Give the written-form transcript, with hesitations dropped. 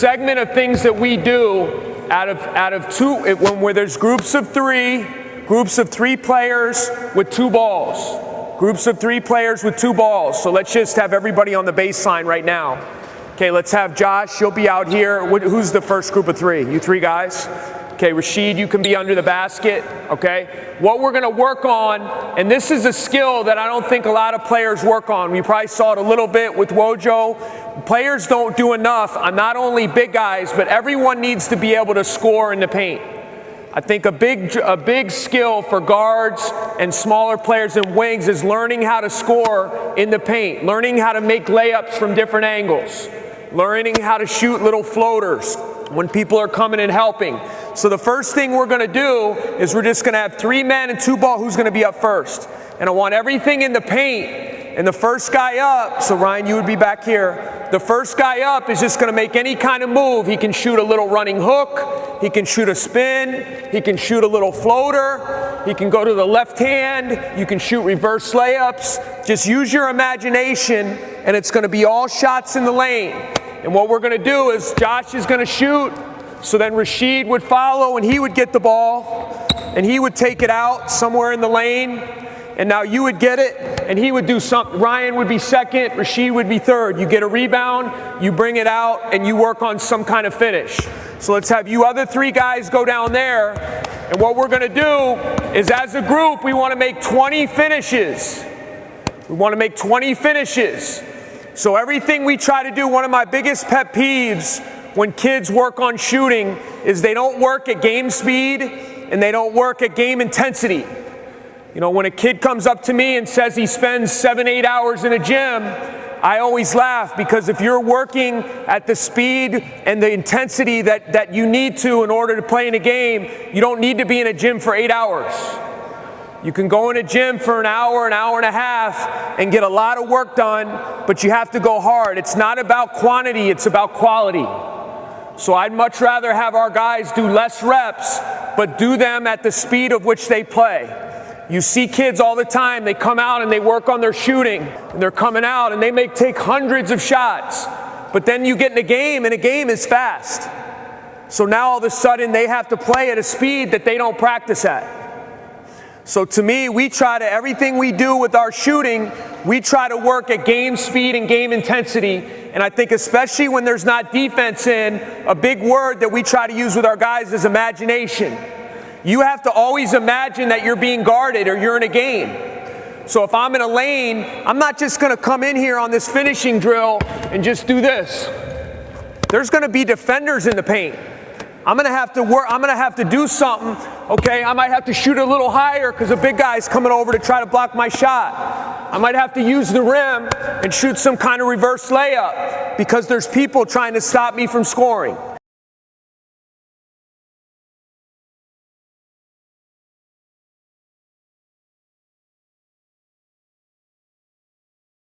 Segment of things that we do out of two, where there's groups of three players with 2 balls. Groups of 3 players with 2 balls. So let's just have everybody on the baseline right now. Okay, let's have Josh, you'll be out here. Who's the first group of 3? You 3 guys? Okay, Rashid, you can be under the basket, okay? What we're gonna work on, and this is a skill that I don't think a lot of players work on. We probably saw it a little bit with Wojo. Players don't do enough on not only big guys, but everyone needs to be able to score in the paint. I think a big skill for guards and smaller players and wings is learning how to score in the paint, learning how to make layups from different angles, learning how to shoot little floaters when people are coming and helping. So the first thing we're gonna do is we're just gonna have 3 men and 2 ball. Who's gonna be up first? And I want everything in the paint. And the first guy up, so Ryan, you would be back here. The first guy up is just gonna make any kind of move. He can shoot a little running hook. He can shoot a spin. He can shoot a little floater. He can go to the left hand. You can shoot reverse layups. Just use your imagination, and it's gonna be all shots in the lane. And what we're gonna do is Josh is gonna shoot, so then Rashid would follow and he would get the ball and he would take it out somewhere in the lane, and now you would get it and he would do something. Ryan would be second, Rashid would be third. You get a rebound, you bring it out, and you work on some kind of finish. So let's have you other 3 guys go down there, and what we're gonna do is as a group we wanna make 20 finishes. We wanna make 20 finishes. So everything we try to do, one of my biggest pet peeves when kids work on shooting is they don't work at game speed and they don't work at game intensity. You know, when a kid comes up to me and says he spends 7-8 hours in a gym, I always laugh, because if you're working at the speed and the intensity that you need to in order to play in a game, you don't need to be in a gym for 8 hours. You can go in a gym for an hour and a half and get a lot of work done, but you have to go hard. It's not about quantity, it's about quality. So I'd much rather have our guys do less reps, but do them at the speed of which they play. You see kids all the time, they come out and they work on their shooting, and they're coming out and they may take hundreds of shots, but then you get in a game and a game is fast. So now all of a sudden they have to play at a speed that they don't practice at. So to me, everything we do with our shooting, we try to work at game speed and game intensity. And I think especially when there's not defense in, a big word that we try to use with our guys is imagination. You have to always imagine that you're being guarded or you're in a game. So if I'm in a lane, I'm not just gonna come in here on this finishing drill and just do this. There's gonna be defenders in the paint. I'm gonna have to work, I'm gonna have to do something, okay? I might have to shoot a little higher because a big guy's coming over to try to block my shot. I might have to use the rim and shoot some kind of reverse layup because there's people trying to stop me from scoring.